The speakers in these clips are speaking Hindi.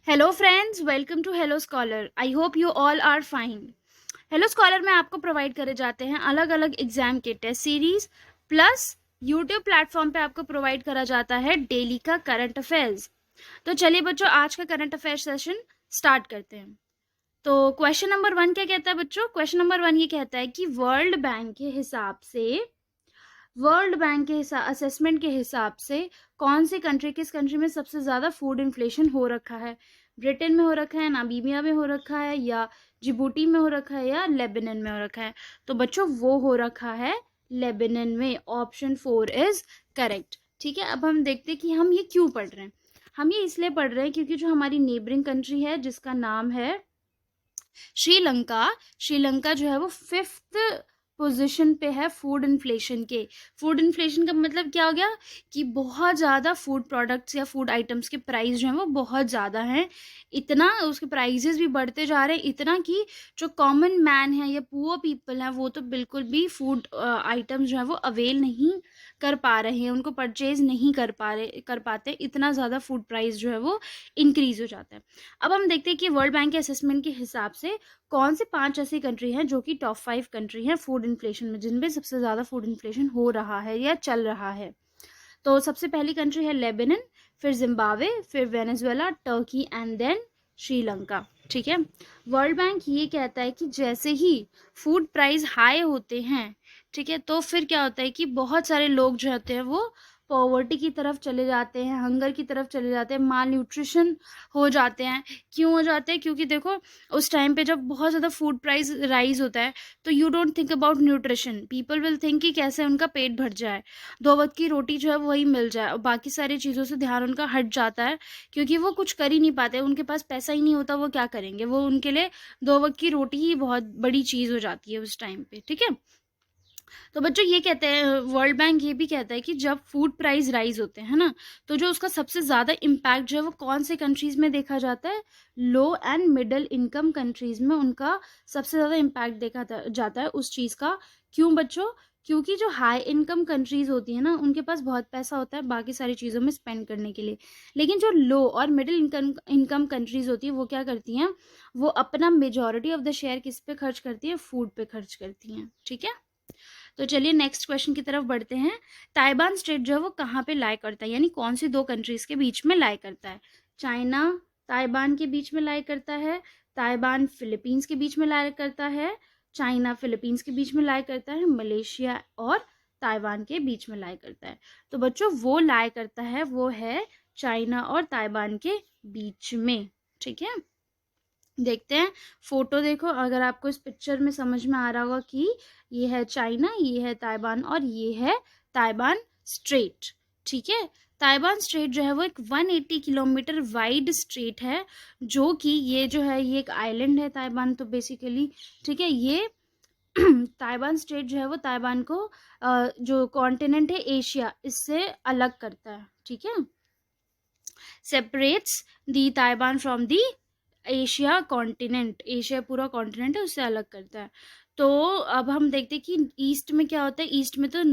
Hello friends, welcome to hello scholar. I hope you all are fine. Hello scholar में आपको प्रोवाइड करे जाते हैं अलग अलग एग्जाम के test series, plus YouTube platform पे आपको प्रोवाइड करा जाता है डेली का करंट अफेयर्स। तो चलिए बच्चों, आज का करंट अफेयर सेशन स्टार्ट करते हैं। तो क्वेश्चन नंबर 1 क्या कहता है बच्चों? क्वेश्चन नंबर 1 ये कहता है कि वर्ल्ड बैंक के असेसमेंट के हिसाब से किस कंट्री में सबसे ज़्यादा फूड इन्फ्लेशन हो रखा है? ब्रिटेन में हो रखा है, नामीबिया में हो रखा है, या जिबूटी में हो रखा है, या लेबनान में हो रखा है? तो बच्चों वो हो रखा है लेबनान में। Option 4 is correct. ठीक है, अब हम देखते हैं कि हम ये क्यों पढ़ रहे हैं। हम ये इसलिए पढ़ रहे हैं क्योंकि जो हमारी नेबरिंग कंट्री है जिसका नाम है श्रीलंका, श्रीलंका जो है वो 5th पोजीशन पे है फूड इन्फ्लेशन के। फूड इन्फ्लेशन का मतलब क्या हो गया कि बहुत ज़्यादा फूड प्रोडक्ट्स या फूड आइटम्स के प्राइस जो हैं वो बहुत ज़्यादा हैं। इतना उसके प्राइजेस भी बढ़ते जा रहे हैं, इतना कि जो कॉमन मैन है या पुअर पीपल हैं वो तो बिल्कुल भी फूड आइटम्स जो है वो अवेल नहीं कर पा रहे हैं, उनको परचेज नहीं कर पाते। इतना ज़्यादा फूड प्राइस जो है वो इंक्रीज हो जाता है। अब हम देखते हैं कि वर्ल्ड बैंक के असेसमेंट के हिसाब से कौन से 5 ऐसी कंट्री हैं जो कि टॉप 5 कंट्री हैं फूड इन्फ्लेशन में, जिनमें सबसे ज़्यादा फूड इन्फ्लेशन हो रहा है या चल रहा है। तो सबसे पहली कंट्री है लेबनान, फिर जिम्बाब्वे, फिर Venezuela, Turkey and then Sri Lanka. ठीक है, वर्ल्ड बैंक ये कहता है कि जैसे ही फूड प्राइस हाई होते हैं, ठीक है, तो फिर क्या होता है कि बहुत सारे लोग जो होते हैं वो पॉवर्टी की तरफ चले जाते हैं, हंगर की तरफ चले जाते हैं, माल न्यूट्रिशन हो जाते हैं। क्यों हो जाते हैं? क्योंकि देखो, उस टाइम पे जब बहुत ज़्यादा फूड प्राइस राइज होता है तो you don't think about nutrition, people will think कि कैसे उनका पेट भर जाए, 2 वक्त की रोटी जो है वही मिल जाए, और बाकी सारी चीज़ों से ध्यान उनका हट जाता है क्योंकि वो कुछ कर ही नहीं पाते, उनके पास पैसा ही नहीं होता, वो क्या करेंगे? वो उनके लिए 2 वक्त की रोटी ही बहुत बड़ी चीज़ हो जाती है उस टाइम पे। ठीक है, तो बच्चों ये कहते हैं, वर्ल्ड बैंक ये भी कहता है कि जब फूड प्राइस राइज होते हैं ना, तो जो उसका सबसे ज़्यादा इम्पैक्ट जो है वो कौन से कंट्रीज़ में देखा जाता है? लो एंड मिडिल इनकम कंट्रीज़ में उनका सबसे ज़्यादा इम्पैक्ट देखा जाता है उस चीज़ का। क्यों बच्चों? क्योंकि जो हाई इनकम कंट्रीज़ होती हैं ना, उनके पास बहुत पैसा होता है बाकी सारी चीज़ों में स्पेंड करने के लिए। लेकिन जो लो और मिडिल इनकम कंट्रीज़ होती है वो क्या करती हैं? वो अपना मेजॉरिटी ऑफ द शेयर किस पे खर्च करती है? फूड पे खर्च करती हैं। ठीक है, तो चलिए नेक्स्ट क्वेश्चन की तरफ बढ़ते हैं। ताइवान स्ट्रेट जो है वो कहाँ पे लाई करता है, यानी कौन सी 2 कंट्रीज के बीच में लाई करता है? चाइना ताइवान के बीच में लाई करता है, ताइवान फिलीपींस के बीच में लाई करता है, चाइना फिलीपींस के बीच में लाई करता है, मलेशिया और ताइवान के बीच में लाई करता है? तो बच्चों वो लाई करता है वो है चाइना और ताइवान के बीच में। ठीक है, देखते हैं फोटो। देखो, अगर आपको इस पिक्चर में समझ में आ रहा होगा कि ये है चाइना, ये है ताइवान और ये है ताइवान स्ट्रेट। ठीक है, ताइवान स्ट्रेट जो है वो एक 180 किलोमीटर वाइड स्ट्रेट है, जो कि ये जो है ये एक आइलैंड है ताइवान, तो बेसिकली ठीक है, ये ताइवान स्ट्रेट जो है वो ताइवान को जो कॉन्टिनेंट है एशिया, इससे अलग करता है। ठीक है, separates the Taiwan from the Asia continent, Asia पूरा कॉन्टिनेंट है, उससे अलग करता है। तो अब हम देखते हैं कि ईस्ट में क्या होता है। ईस्ट में तो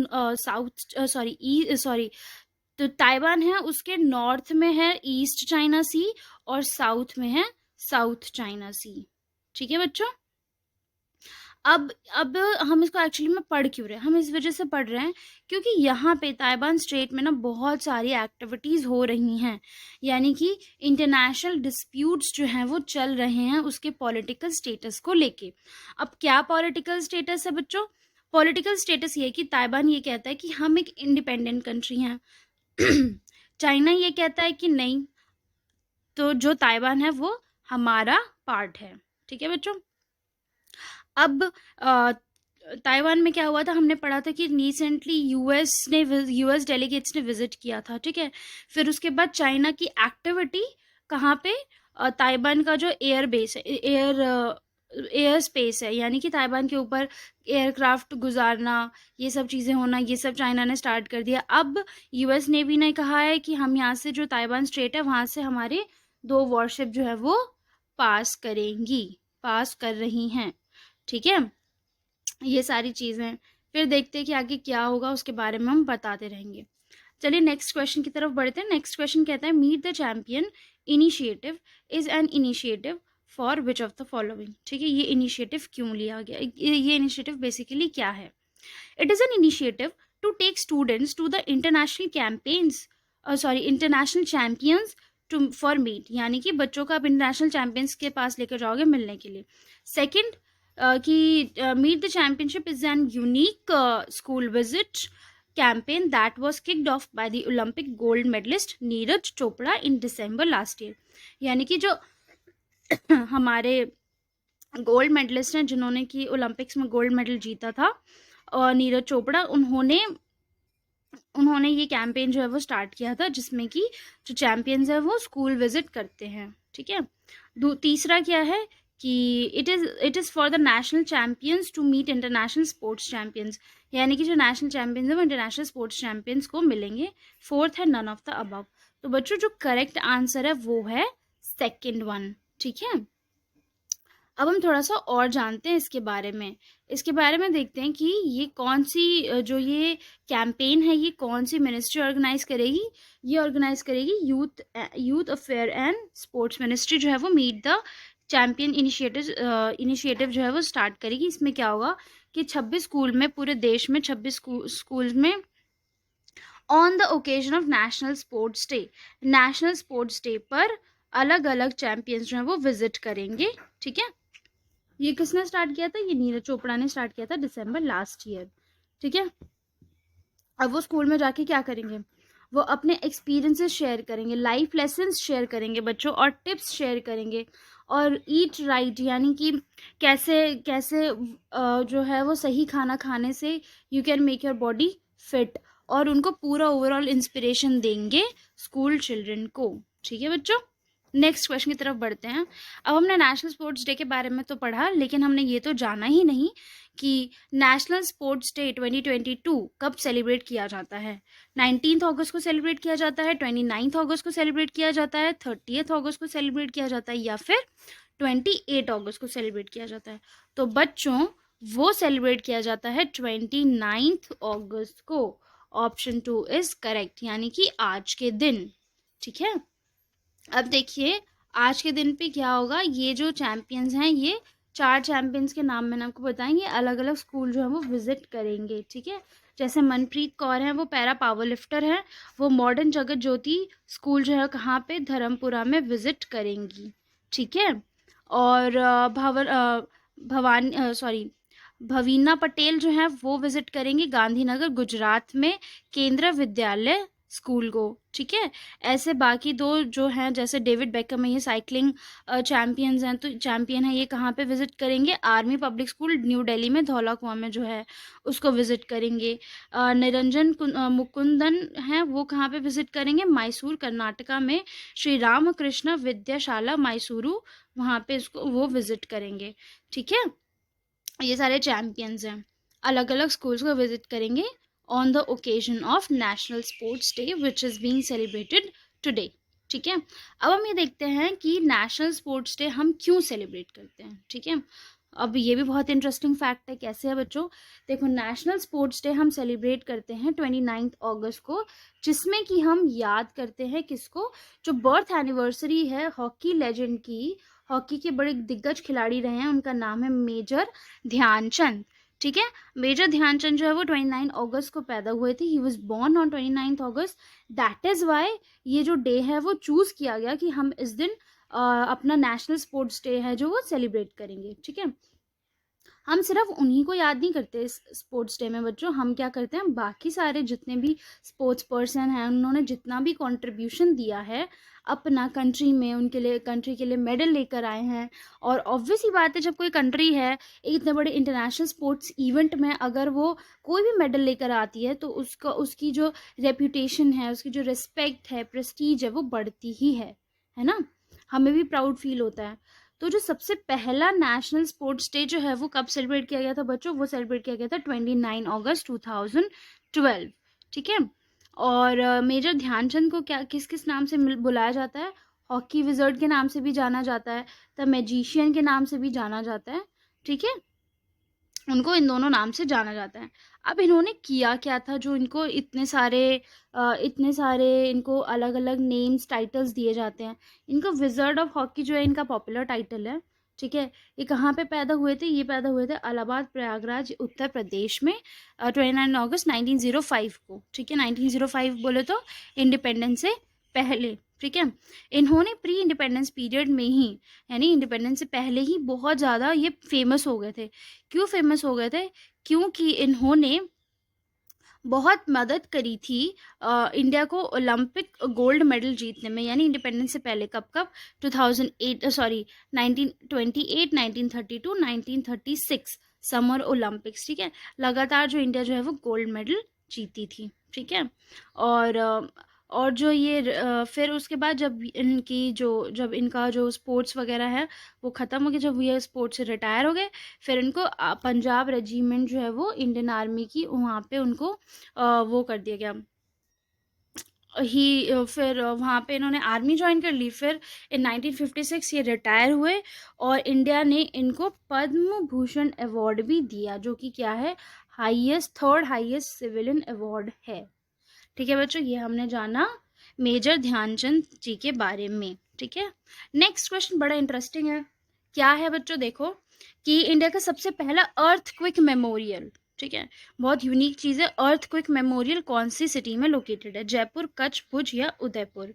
तो ताइवान है, उसके नॉर्थ में है ईस्ट चाइना सी और साउथ में है साउथ चाइना सी। ठीक है बच्चों, अब हम इसको एक्चुअली में पढ़ क्यों रहे हैं? हम इस वजह से पढ़ रहे हैं क्योंकि यहाँ पे ताइवान स्ट्रेट में ना बहुत सारी एक्टिविटीज़ हो रही हैं, यानी कि इंटरनेशनल डिस्प्यूट्स जो हैं वो चल रहे हैं उसके पॉलिटिकल स्टेटस को लेके। अब क्या पॉलिटिकल स्टेटस है बच्चों? पॉलिटिकल स्टेटस ये है कि ताइवान ये कहता है कि हम एक इंडिपेंडेंट कंट्री हैं। चाइना ये कहता है कि नहीं, तो जो ताइवान है वो हमारा पार्ट है। ठीक है बच्चों, अब ताइवान में क्या हुआ था, हमने पढ़ा था कि रिसेंटली यूएस डेलीगेट्स ने विजिट किया था। ठीक है, फिर उसके बाद चाइना की एक्टिविटी कहाँ पे? ताइवान का जो एयर बेस है, एयर स्पेस है, यानी कि ताइवान के ऊपर एयरक्राफ्ट गुजारना, ये सब चीज़ें होना, ये सब चाइना ने स्टार्ट कर दिया। अब यूएस नेवी ने कहा है कि हम यहाँ से जो ताइवान स्ट्रेट है वहाँ से हमारे 2 वॉरशिप जो है वो पास कर रही हैं। ठीक है, ये सारी चीज़ें फिर देखते हैं कि आगे क्या होगा, उसके बारे में हम बताते रहेंगे। चलिए नेक्स्ट क्वेश्चन की तरफ बढ़ते हैं। नेक्स्ट क्वेश्चन कहता है meet the champion initiative is an initiative for which of the following. ठीक है, ये इनिशिएटिव क्यों लिया गया, ये इनिशिएटिव बेसिकली क्या है? It is an initiative to take students to the international campaigns, international champions to for meet, यानी कि बच्चों का आप इंटरनेशनल चैंपियंस के पास लेकर जाओगे मिलने के लिए। सेकेंड, कि meet the championship is an unique school visit campaign that was kicked off by the Olympic gold medalist Neeraj Chopra in December last year। यानी कि जो हमारे गोल्ड मेडलिस्ट हैं जिन्होंने कि ओलंपिक्स में गोल्ड मेडल जीता था, और नीरज चोपड़ा, उन्होंने ये कैंपेन जो है वो स्टार्ट किया था, जिसमें कि जो चैंपियंस है वो स्कूल विजिट करते हैं। ठीक है, तीसरा क्या है कि it is for the national champions to meet international sports champions, यानी कि जो नेशनल चैम्पियंस हैं वो इंटरनेशनल स्पोर्ट्स चैम्पियंस को मिलेंगे। फोर्थ है नन ऑफ द अबव। तो बच्चों जो करेक्ट आंसर है वो है सेकेंड वन। ठीक है, अब हम थोड़ा सा और जानते हैं इसके बारे में देखते हैं कि ये कौन सी जो ये कैंपेन है ये कौन सी मिनिस्ट्री ऑर्गेनाइज करेगी। ये ऑर्गेनाइज करेगी youth affair and sports ministry जो है वो मीट द चैम्पियन इनिशिएटिव जो है वो स्टार्ट करेगी। इसमें क्या होगा कि 26 स्कूल में, पूरे देश में 26 स्कूल्स में on the occasion of national sports day पर अलग अलग चैंपियंस जो है वो विजिट करेंगे। ठीक है, ये किसने स्टार्ट किया था? ये नीरज चोपड़ा ने स्टार्ट किया था दिसंबर लास्ट ईयर। ठीक है, अब वो स्कूल में जाके क्या करेंगे? वो अपने एक्सपीरियंसेस शेयर करेंगे, लाइफ लेसन्स शेयर करेंगे बच्चों, और टिप्स शेयर करेंगे, और ईट राइट, यानी कि कैसे कैसे जो है वो सही खाना खाने से you can make your body fit, और उनको पूरा ओवरऑल इंस्पिरेशन देंगे स्कूल चिल्ड्रन को। ठीक है बच्चों, नेक्स्ट क्वेश्चन की तरफ बढ़ते हैं। अब हमने नेशनल स्पोर्ट्स डे के बारे में तो पढ़ा, लेकिन हमने ये तो जाना ही नहीं कि नेशनल स्पोर्ट्स डे 2022 कब सेलिब्रेट किया जाता है। 19 अगस्त को सेलिब्रेट किया जाता है, 29 अगस्त को सेलिब्रेट किया जाता है, 30 अगस्त को सेलिब्रेट किया जाता है, या फिर 28 अगस्त को सेलिब्रेट किया जाता है। तो बच्चों वो सेलिब्रेट किया जाता है 29 अगस्त को। ऑप्शन 2 इज करेक्ट, यानी कि आज के दिन। ठीक है, अब देखिए आज के दिन पे क्या होगा। ये जो चैंपियंस हैं, ये 4 चैंपियंस के नाम मैंने आपको बताएंगे, अलग अलग स्कूल जो है वो विजिट करेंगे। ठीक है, जैसे मनप्रीत कौर है वो पैरा पावर लिफ्टर है, वो मॉडर्न जगत ज्योति स्कूल जो है कहाँ पे, धर्मपुरा में विजिट करेंगी। ठीक है, और भवीना पटेल जो है वो विजिट करेंगी गांधीनगर गुजरात में केंद्रीय विद्यालय स्कूल को। ठीक है, ऐसे बाकी 2 जो हैं, जैसे डेविड बेकम है, ये साइकिलिंग चैम्पियंस हैं, तो चैम्पियन है, ये कहाँ पे विजिट करेंगे? Army public school new Delhi में, धौला कुआं में जो है उसको विजिट करेंगे। निरंजन मुकुंदन हैं, वो कहाँ पे विजिट करेंगे? मैसूर कर्नाटका में श्री राम कृष्ण विद्याशाला मैसूरू, वहाँ पे इसको वो विजिट करेंगे। ठीक है, ये सारे चैम्पियंस हैं, अलग अलग स्कूल्स को विजिट करेंगे on the occasion of National Sports Day which is being celebrated today। ठीक है, अब हम ये देखते हैं कि नेशनल स्पोर्ट्स डे हम क्यों सेलिब्रेट करते हैं। ठीक है, अब ये भी बहुत इंटरेस्टिंग फैक्ट है। कैसे है बच्चों? देखो, नेशनल स्पोर्ट्स डे हम सेलिब्रेट करते हैं 29 अगस्त को, जिसमें कि हम याद करते हैं किसको? जो बर्थ एनिवर्सरी है हॉकी लेजेंड की, हॉकी के बड़े दिग्गज खिलाड़ी रहे हैं, उनका नाम है मेजर ध्यानचंद। ठीक है, मेजर ध्यानचंद जो है वो 29 अगस्त को पैदा हुए थे। He was born on 29 August. That is why ये जो डे है वो चूज़ किया गया कि हम इस दिन अपना नेशनल स्पोर्ट्स डे है जो वो सेलिब्रेट करेंगे। ठीक है, हम सिर्फ उन्हीं को याद नहीं करते इस स्पोर्ट्स डे में बच्चों, हम क्या करते हैं, बाकी सारे जितने भी स्पोर्ट्स पर्सन हैं, उन्होंने जितना भी कंट्रीब्यूशन दिया है अपना कंट्री में, उनके लिए, कंट्री के लिए मेडल लेकर आए हैं। और ऑब्वियस ही बात है, जब कोई कंट्री है एक इतने बड़े इंटरनेशनल स्पोर्ट्स इवेंट में अगर वो कोई भी मेडल लेकर आती है, तो उसकी जो रेप्यूटेशन है, उसकी जो रिस्पेक्ट है, प्रेस्टीज है, वो बढ़ती ही है ना। हमें भी प्राउड फील होता है। तो जो सबसे पहला नेशनल स्पोर्ट्स डे जो है वो कब सेलिब्रेट किया गया था बच्चों? वो सेलिब्रेट किया गया था 29 अगस्त 2012। ठीक है, और मेजर ध्यानचंद को क्या किस किस नाम से बुलाया जाता है? हॉकी विजर्ड के नाम से भी जाना जाता है, द मैजिशियन के नाम से भी जाना जाता है। ठीक है, उनको इन दोनों नाम से जाना जाता है। अब इन्होंने किया क्या था जो इनको इतने सारे इनको अलग-अलग नेम्स, टाइटल्स दिए जाते हैं। इनको विज़र्ड ऑफ हॉकी जो है इनका पॉपुलर टाइटल है, ठीक है? ये कहाँ पे पैदा हुए थे? ये पैदा हुए थे इलाहाबाद, प्रयागराज, उत्तर प्रदेश में 29 अगस्त 1905 को, ठीक है? 1905 बोले तो इंडिपेंडेंस से पहले, ठीक है? इन्होंने प्री इंडिपेंडेंस पीरियड में ही, यानी इंडिपेंडेंस से पहले ही बहुत ज़्यादा ये फेमस हो गए थे। क्यों फेमस हो गए थे? क्योंकि इन्होंने बहुत मदद करी थी इंडिया को ओलंपिक गोल्ड मेडल जीतने में, यानी इंडिपेंडेंस से पहले। कब 2008 सॉरी 1928, 1932, 1936 समर ओलंपिक्स, ठीक है? लगातार जो इंडिया जो है वो गोल्ड मेडल जीती थी, ठीक है? और और जो ये फिर उसके बाद जब इनका जो स्पोर्ट्स वगैरह है वो ख़त्म हो गया, जब ये स्पोर्ट्स से रिटायर हो गए, फिर इनको पंजाब रेजिमेंट जो है वो इंडियन आर्मी की, वहाँ पे उनको वो कर दिया गया। फिर वहाँ पे इन्होंने आर्मी ज्वाइन कर ली। फिर इन 1956 ये रिटायर हुए और इंडिया ने इनको पद्म भूषण अवार्ड भी दिया, जो कि क्या है, थर्ड हाईएस्ट सिविलियन अवार्ड है, ठीक है बच्चों? ये हमने जाना मेजर ध्यानचंद जी के बारे में, ठीक है? नेक्स्ट क्वेश्चन बड़ा इंटरेस्टिंग है। क्या है बच्चों? देखो कि इंडिया का सबसे पहला अर्थक्वेक मेमोरियल, ठीक है, बहुत यूनिक चीज़ है। अर्थक्वेक मेमोरियल कौन सी सिटी में लोकेटेड है? जयपुर, कच्छ, भुज या उदयपुर?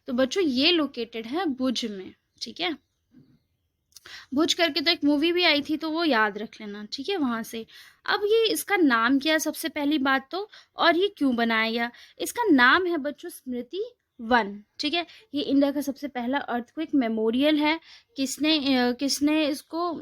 तो बच्चों ये लोकेटेड है भुज में, ठीक है? भुज करके तो एक मूवी भी आई थी, तो वो याद रख लेना, ठीक है? वहां से अब ये इसका नाम क्या है सबसे पहली बात तो, और ये क्यों बनाया गया? इसका नाम है बच्चों स्मृति वन, ठीक है? ये इंडिया का सबसे पहला अर्थक्वेक मेमोरियल है। किसने इसको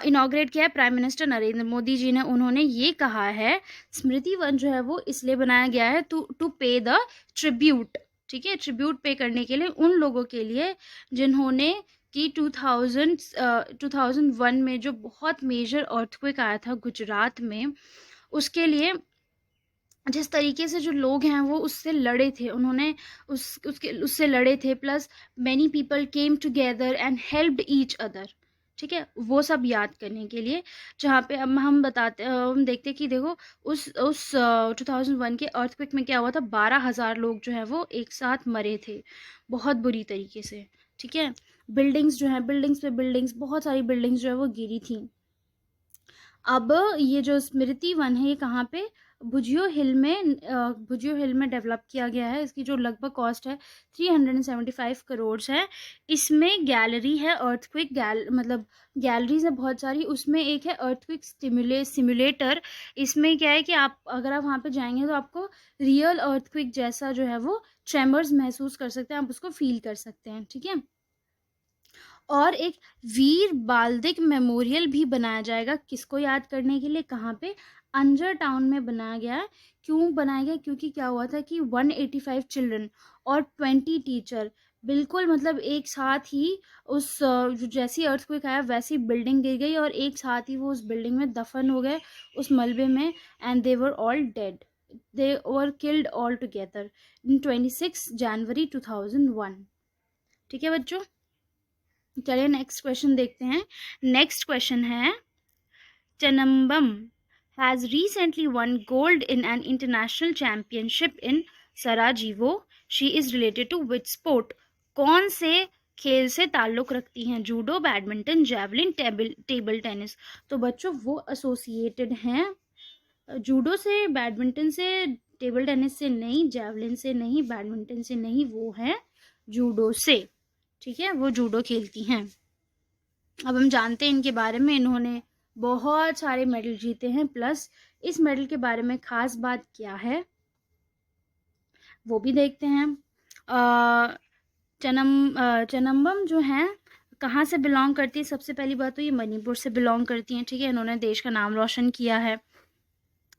इनॉग्रेट किया है? प्राइम मिनिस्टर नरेंद्र मोदी जी ने। उन्होंने ये कहा है स्मृति वन जो है वो इसलिए बनाया गया है टू पे द ट्रिब्यूट, ठीक है? ट्रिब्यूट पे करने के लिए उन लोगों के लिए जिन्होंने कि 2001 में जो बहुत मेजर अर्थक्वेक आया था गुजरात में, उसके लिए जिस तरीके से जो लोग हैं वो उससे लड़े थे, उन्होंने उससे लड़े थे, plus many people came together and helped each other, ठीक है? वो सब याद करने के लिए, जहाँ पे अब हम देखते कि देखो उस 2001 के अर्थक्वेक में क्या हुआ था, 12,000 लोग जो है वो एक साथ मरे थे, बहुत बुरी तरीके से, ठीक है? बिल्डिंग्स जो है, बिल्डिंग्स पे बिल्डिंग्स, बहुत सारी बिल्डिंग्स जो है वो गिरी थी। अब ये जो स्मृति वन है ये कहाँ पे? भुजियो हिल में डेवलप किया गया है। इसकी जो लगभग कॉस्ट है 375 करोड़ है। इसमें गैलरी है, अर्थक्वेक मतलब गैलरीज है बहुत सारी, उसमें एक है अर्थक्वेक सिमुलेटर। इसमें क्या है कि अगर आप वहाँ पे जाएंगे तो आपको रियल अर्थक्वेक जैसा जो है वो ट्रेमर्स महसूस कर सकते हैं, आप उसको फील कर सकते हैं, ठीक है? और एक वीर बाल्दिक मेमोरियल भी बनाया जाएगा, किसको याद करने के लिए? कहाँ पे? अंजर टाउन में बनाया गया है। क्यों बनाया गया? क्योंकि क्या हुआ था कि 185 चिल्ड्रन और 20 टीचर बिल्कुल मतलब एक साथ ही जैसी अर्थक्वेक आया वैसी बिल्डिंग गिर गई और एक साथ ही वो उस बिल्डिंग में दफन हो गए, उस मलबे में, and they were all dead, they were killed all together in 26 जनवरी 2001, ठीक है बच्चों? चलिए नेक्स्ट क्वेश्चन देखते हैं। नेक्स्ट क्वेश्चन है, Chanambam has recently won gold in an international championship in Sarajevo. She is related to which sport? कौन से खेल से ताल्लुक रखती हैं? Judo, badminton, javelin, table tennis? तो बच्चों वो एसोसिएटेड हैं जूडो से, बैडमिंटन से, टेबल टेनिस से नहीं, जैवलिन से नहीं, बैडमिंटन से नहीं, वो है जूडो से, ठीक है? वो जूडो खेलती हैं। अब हम जानते हैं इनके बारे में, इन्होंने बहुत सारे मेडल जीते हैं, प्लस इस मेडल के बारे में खास बात क्या है वो भी देखते हैं। चनम्बम जो हैं कहाँ से बिलोंग करती है? सबसे पहली बात तो ये मणिपुर से बिलोंग करती हैं, ठीक है? इन्होंने देश का नाम रोशन किया है।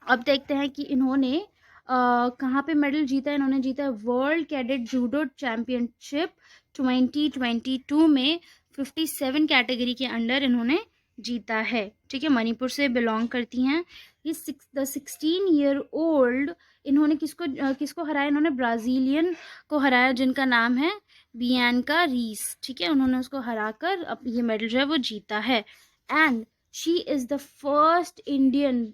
अब देखते हैं कि इन्होंने कहाँ पे मेडल जीता है? इन्होंने जीता है वर्ल्ड कैडेट जूडो चैम्पियनशिप 2022 में 57 कैटेगरी के अंडर इन्होंने जीता है, ठीक है? मणिपुर से बिलोंग करती हैं ये। 16 ईयर ओल्ड इन्होंने किसको हराया? इन्होंने ब्राज़ीलियन को हराया जिनका नाम है बियांका रीस, ठीक है? उन्होंने उसको हराकर अब ये मेडल जो है वो जीता है। And she is the first Indian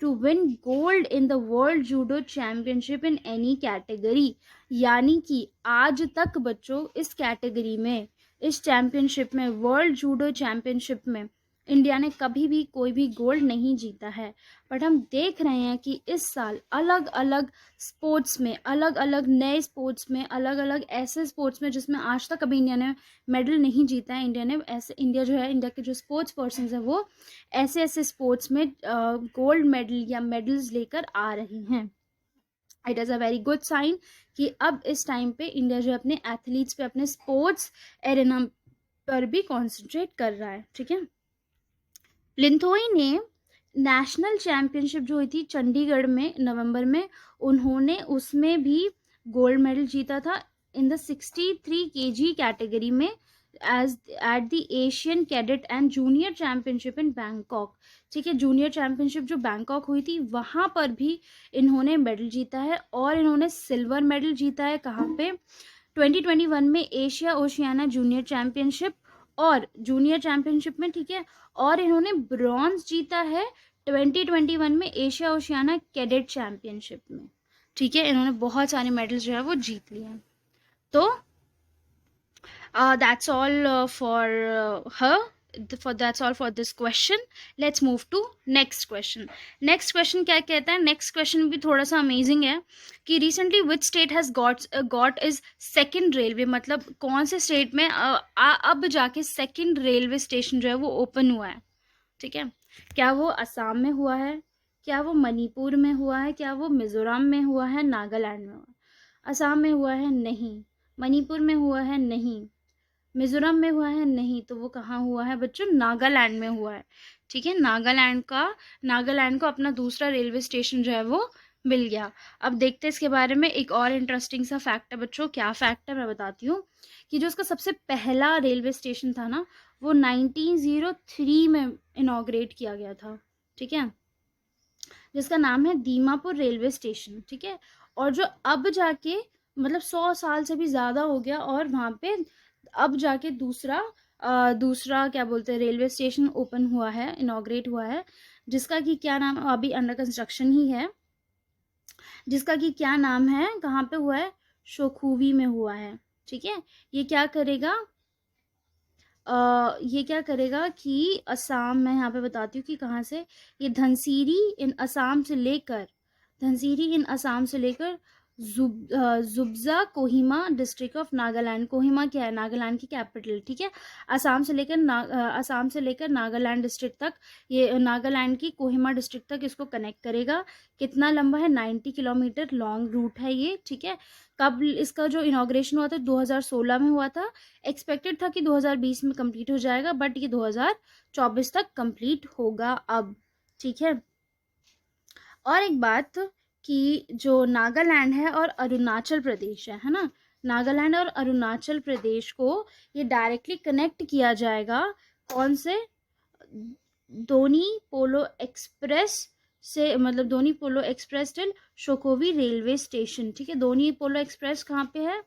to win gold in the world judo championship in any category. यानी कि आज तक बच्चों इस कैटेगरी में, इस चैम्पियनशिप में, वर्ल्ड जूडो चैम्पियनशिप में इंडिया ने कभी भी कोई भी गोल्ड नहीं जीता है। बट हम देख रहे हैं कि इस साल अलग अलग स्पोर्ट्स में, अलग अलग नए स्पोर्ट्स में, अलग अलग ऐसे स्पोर्ट्स में जिसमें आज तक कभी इंडिया ने मेडल नहीं जीता है, इंडिया ने ऐसे, इंडिया जो है, इंडिया के जो स्पोर्ट्स पर्सन है वो ऐसे ऐसे स्पोर्ट्स में गोल्ड मेडल या मेडल्स लेकर आ रही हैं। It is a very good sign कि अब इस टाइम पे इंडिया जो है अपने एथलीट्स पे, अपने स्पोर्ट्स एरेना पर भी कॉन्सेंट्रेट कर रहा है। ठीक है, लिंथोई ने नेशनल चैम्पियनशिप जो हुई थी चंडीगढ़ में नवंबर में, उन्होंने उसमें भी गोल्ड मेडल जीता था इन द 63 kg कैटेगरी में as at the Asian cadet and junior championship in Bangkok. ठीक है, जूनियर चैम्पियनशिप जो बैंकॉक हुई थी वहाँ पर भी इन्होंने मेडल जीता है, और इन्होंने सिल्वर मेडल जीता है कहाँ पे, 2021 में एशिया ओशियाना जूनियर चैम्पियनशिप और जूनियर चैम्पियनशिप में। ठीक है, और इन्होंने ब्रॉन्ज जीता है 2021 में एशिया ओशियाना कैडेट चैम्पियनशिप में। ठीक है, इन्होंने बहुत सारे मेडल्स जो है वो जीत लिए हैं। तो that's all for her, that's all for this question. Let's move to next question. Next question क्या कहता है, next question भी थोड़ा सा अमेजिंग है कि recently which state has got is second railway, मतलब कौन से स्टेट में अब जाके सेकंड रेलवे स्टेशन जो है वो ओपन हुआ है। ठीक है, क्या वो असम में हुआ है, क्या वो मणिपुर में हुआ है, क्या वो मिजोरम में हुआ है, नागालैंड में हुआ है। असम में हुआ है नहीं, मणिपुर में हुआ है नहीं, मिजोरम में हुआ है नहीं, तो वो कहाँ हुआ है बच्चों, नागालैंड में हुआ है। ठीक है, नागालैंड को अपना दूसरा रेलवे स्टेशन जो है वो मिल गया। अब देखते हैं इसके बारे में, एक और इंटरेस्टिंग सा फैक्ट है बच्चों। क्या फैक्ट है मैं बताती हूँ कि जो उसका सबसे पहला रेलवे स्टेशन था ना, वो 1903 में इनॉग्रेट किया गया था। ठीक है, जिसका नाम है दीमापुर रेलवे स्टेशन। ठीक है, और जो अब जाके मतलब 100 साल से भी ज़्यादा हो गया, और वहाँ पे अब जाके दूसरा क्या बोलते हैं रेलवे स्टेशन ओपन हुआ है, इनॉग्रेट हुआ है, जिसका कि क्या नाम, अभी अंडर कंस्ट्रक्शन ही है, जिसका कि क्या नाम है, कहाँ पे हुआ है, शोखुवी में हुआ है। ठीक है, ये क्या करेगा, ये क्या करेगा कि असम, मैं यहाँ पे बताती हूँ कि कहाँ से, ये धनसिरी इन असम से लेकर जुब्जा कोहिमा डिस्ट्रिक्ट ऑफ नागालैंड। कोहिमा क्या है, नागालैंड की कैपिटल। ठीक है, असम से लेकर नागालैंड डिस्ट्रिक्ट तक, ये नागालैंड की कोहिमा डिस्ट्रिक्ट तक इसको कनेक्ट करेगा। कितना लंबा है, 90 किलोमीटर लॉन्ग रूट है ये। ठीक है, कब इसका जो इनॉग्रेशन हुआ था, 2016 में हुआ था। एक्सपेक्टेड था कि 2020 में कंप्लीट हो जाएगा, बट ये 2024 तक कंप्लीट होगा अब। ठीक है, और एक बात कि जो नागालैंड है और अरुणाचल प्रदेश है ना, नागालैंड और अरुणाचल प्रदेश को ये डायरेक्टली कनेक्ट किया जाएगा कौन से, दोनी पोलो एक्सप्रेस से, मतलब दोनी पोलो एक्सप्रेस टिल शोकोवी रेलवे स्टेशन। ठीक है, दोनी पोलो एक्सप्रेस कहाँ पे है,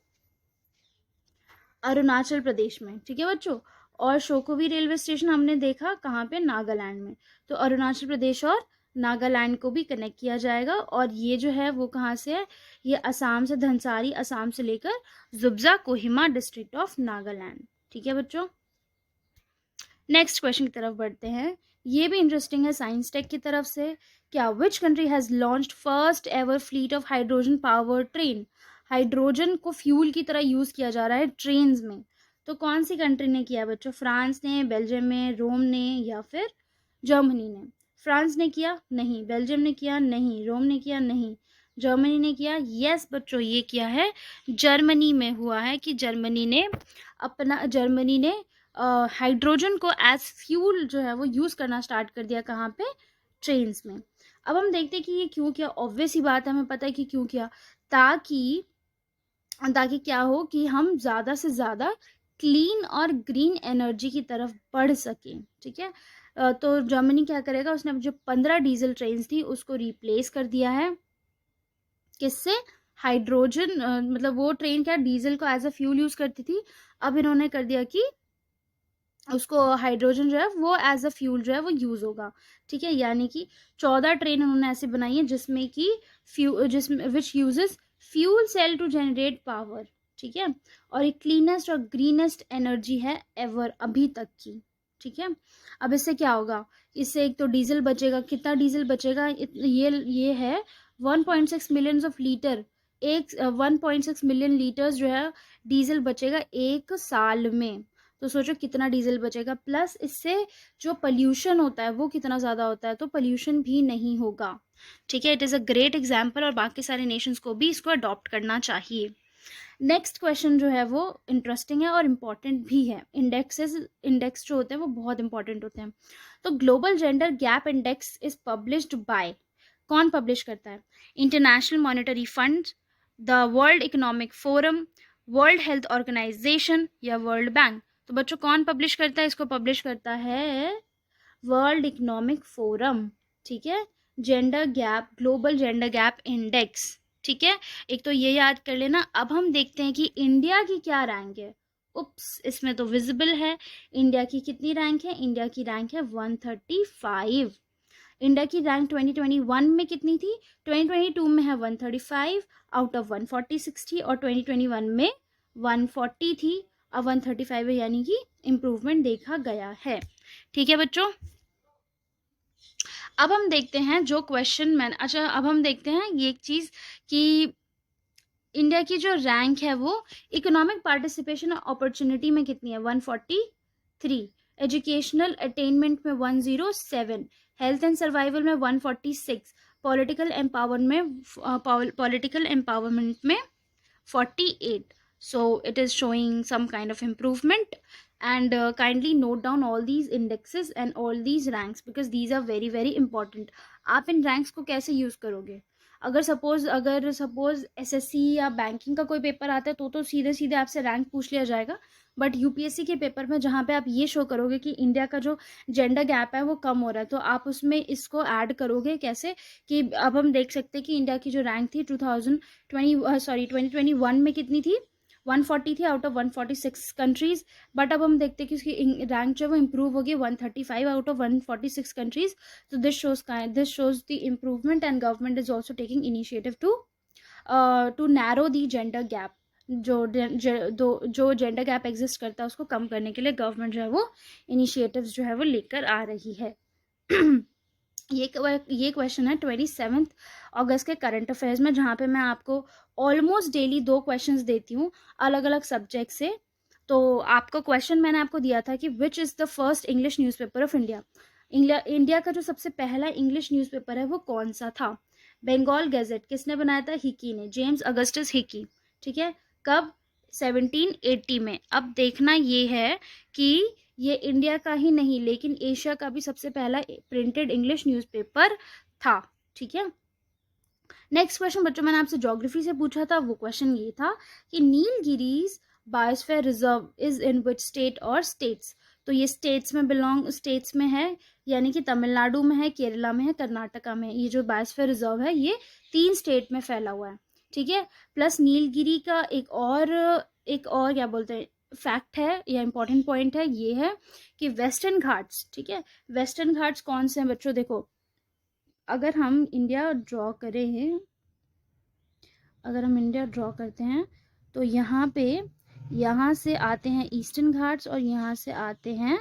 अरुणाचल प्रदेश में। ठीक है बच्चों, और शोकोवी रेलवे स्टेशन हमने देखा कहाँ पे, नागालैंड में। तो अरुणाचल प्रदेश और नागालैंड को भी कनेक्ट किया जाएगा, और ये जो है वो कहाँ से है, ये असम से, धनसारी असम से लेकर जुब्जा कोहिमा डिस्ट्रिक्ट ऑफ नागालैंड। ठीक है बच्चों, नेक्स्ट क्वेश्चन की तरफ बढ़ते हैं। ये भी इंटरेस्टिंग है साइंस टेक की तरफ से। क्या which country has launched first ever fleet of hydrogen power train. Hydrogen को फ्यूल की तरह यूज़ किया जा रहा है ट्रेन्स में, तो कौन सी कंट्री ने किया बच्चों, फ्रांस ने, बेल्जियम ने, रोम ने, या फिर जर्मनी ने। फ्रांस ने किया नहीं, बेल्जियम ने किया नहीं, रोम ने किया नहीं, जर्मनी ने किया। यस बच्चों, ये किया है जर्मनी में हुआ है कि जर्मनी ने हाइड्रोजन को एज फ्यूल जो है वो यूज़ करना स्टार्ट कर दिया, कहाँ पे, ट्रेन्स में। अब हम देखते हैं कि ये क्यों किया। ऑब्वियस ही बात है, हमें पता है कि क्यों किया, ताकि क्या हो कि हम ज़्यादा से ज़्यादा क्लीन और ग्रीन एनर्जी की तरफ बढ़ सकें। ठीक है, तो जर्मनी क्या करेगा, उसने जो 15 डीजल ट्रेन्स थी उसको रिप्लेस कर दिया है किससे, हाइड्रोजन, मतलब वो ट्रेन क्या डीजल को एज अ फ्यूल यूज़ करती थी, अब इन्होंने कर दिया कि उसको हाइड्रोजन जो है वो एज अ फ्यूल जो है वो यूज़ होगा, ठीक है। यानी कि 14 ट्रेन उन्होंने ऐसे बनाई है जिसमें कि जिसमें which uses fuel cell to generate power, ठीक है। और एक क्लीनेस्ट और ग्रीनेस्ट एनर्जी है एवर अभी तक की, ठीक है। अब इससे क्या होगा, इससे एक तो डीजल बचेगा, कितना डीजल बचेगा, ये है 1.6 मिलियन ऑफ लीटर, एक 1.6 मिलियन लीटर्स जो है डीजल बचेगा एक साल में। तो सोचो कितना डीजल बचेगा, प्लस इससे जो पोल्यूशन होता है वो कितना ज़्यादा होता है, तो पोल्यूशन भी नहीं होगा, ठीक है। It is a great example और बाकी सारे नेशंस को भी इसको अडॉप्ट करना चाहिए। नेक्स्ट क्वेश्चन जो है वो इंटरेस्टिंग है और इम्पॉर्टेंट भी है। इंडेक्स जो होते हैं वो बहुत इंपॉर्टेंट होते हैं। तो global gender gap index is published by, कौन पब्लिश करता है, international monetary fund, the world economic forum, world health organisation या वर्ल्ड बैंक। तो बच्चों कौन पब्लिश करता है, इसको पब्लिश करता है वर्ल्ड इकोनॉमिक फोरम, ठीक है। Gender gap, global gender gap index, ठीक है। एक तो ये याद कर लेना। अब हम देखते हैं कि इंडिया की क्या रैंक है। उप्स, इसमें तो विजिबल है इंडिया की कितनी रैंक है, इंडिया की रैंक है 135। इंडिया की रैंक 2021 में कितनी थी, 2022 में है 135 आउट ऑफ 140 थी, और 2021 में 140 थी, अब 135 है, यानी कि इम्प्रूवमेंट देखा गया है, ठीक है बच्चों। अब हम देखते हैं जो क्वेश्चन मैंने, अच्छा अब हम देखते हैं ये एक चीज़ कि इंडिया की जो रैंक है वो इकोनॉमिक पार्टिसिपेशन अपॉर्चुनिटी में कितनी है, 143, एजुकेशनल अटेनमेंट में 107, हेल्थ एंड सर्वाइवल में 146, पॉलिटिकल एम्पावरमेंट में 48. So it is showing some kind of improvement, and kindly note down all these indexes and all these ranks because these are very very important. आप इन रैंक्स को कैसे यूज़ करोगे, अगर सपोज एसएससी या बैंकिंग का कोई पेपर आता है तो सीधे सीधे आपसे रैंक पूछ लिया जाएगा, बट यूपीएससी के पेपर में जहाँ पे आप ये शो करोगे कि इंडिया का जो जेंडर गैप है वो कम हो रहा है, तो आप उसमें इसको ऐड करोगे कैसे, कि अब हम देख सकते हैं कि इंडिया की जो रैंक थी 2021 में कितनी थी, 140 थी आउट ऑफ 146 कंट्रीज, बट अब हम देखते हैं कि उसकी रैंक जो है वो इम्प्रूव होगी 135 आउट ऑफ 146 कंट्रीज। तो this shows the improvement, and government is also taking initiative to narrow the gender gap, जो जेंडर गैप एग्जिस्ट करता है उसको कम करने के लिए गवर्नमेंट जो है वो इनिशिएटिव्स जो है वो लेकर आ रही है। ये क्वेश्चन है 27 अगस्त के करंट अफेयर्स में, जहाँ पे मैं आपको ऑलमोस्ट डेली 2 क्वेश्चंस देती हूँ अलग अलग सब्जेक्ट से। तो आपको क्वेश्चन मैंने आपको दिया था कि which is the first English newspaper of India. India का जो सबसे पहला इंग्लिश न्यूज़पेपर है वो कौन सा था, बंगाल गैजेट किसने बनाया था, हिकी ने, जेम्स अगस्टस हिकी, ठीक है। कब, 1780 में। अब देखना ये है कि ये इंडिया का ही नहीं लेकिन एशिया का भी सबसे पहला प्रिंटेड इंग्लिश न्यूज़पेपर था, ठीक है। नेक्स्ट क्वेश्चन बच्चों मैंने आपसे ज्योग्राफी से पूछा था, वो क्वेश्चन ये था कि Nilgiris biosphere reserve is in which state और स्टेट्स। तो ये स्टेट्स में है, यानी कि तमिलनाडु में है, केरला में है, कर्नाटका में है। ये जो बायोस्फीयर रिजर्व है ये 3 स्टेट में फैला हुआ है, ठीक है। प्लस नीलगिरी का एक और क्या बोलते हैं फैक्ट है या इंपॉर्टेंट पॉइंट है, ये है कि वेस्टर्न घाट्स, ठीक है। वेस्टर्न घाट्स कौन से हैं बच्चों, देखो अगर हम इंडिया ड्रॉ करते हैं तो यहाँ से आते हैं ईस्टर्न घाट्स और यहाँ से आते हैं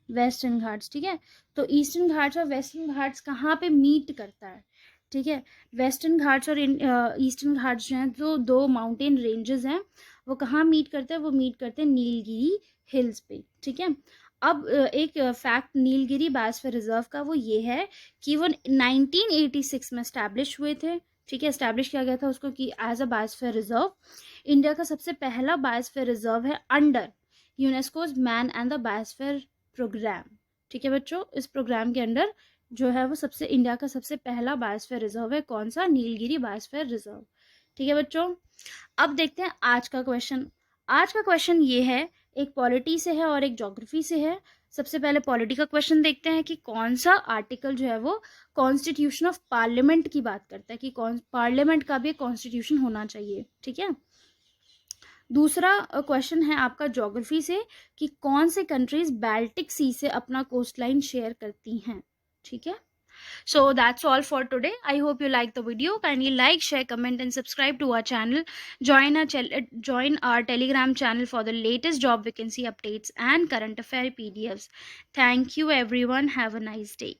वेस्टर्न घाट्स, ठीक है। तो ईस्टर्न घाट्स और वेस्टर्न घाट्स कहाँ पे मीट करता है, ठीक है। वेस्टर्न घाट्स और ईस्टर्न घाट्स जो हैं, जो 2 माउंटेन रेंजेस हैं, वो कहाँ मीट करते हैं, वो मीट करते हैं नीलगिरी हिल्स पे, ठीक है। अब एक फैक्ट नीलगिरी बायोस्फीयर रिजर्व का वो ये है कि वो 1986 में स्टैब्लिश हुए थे, ठीक है। एस्टैब्लिश किया गया था उसको कि as a biosphere reserve. India का सबसे पहला बायोस्फीयर रिजर्व है under UNESCO's man and the biosphere programme, ठीक है बच्चों। इस प्रोग्राम के अंडर जो है वो इंडिया का सबसे पहला बायोस्फीयर रिजर्व है, कौन सा, नीलगिरी बायोस्फीयर रिजर्व, ठीक है बच्चों। अब देखते हैं आज का क्वेश्चन ये है, एक पॉलिटी से है और एक ज्योग्राफी से है। सबसे पहले पॉलिटी का क्वेश्चन देखते हैं कि कौन सा आर्टिकल जो है वो कॉन्स्टिट्यूशन ऑफ पार्लियामेंट की बात करता है कि कौन पार्लियामेंट का भी कॉन्स्टिट्यूशन होना चाहिए, ठीक है। दूसरा क्वेश्चन है आपका ज्योग्राफी से कि कौन से कंट्रीज बाल्टिक सी से अपना कोस्ट लाइन शेयर करती हैं, ठीक है। So that's all for today. I hope you liked the video. Kindly like, share, comment and subscribe to our channel. Join our Telegram channel for the latest job vacancy updates and current affair PDFs. Thank you everyone. Have a nice day.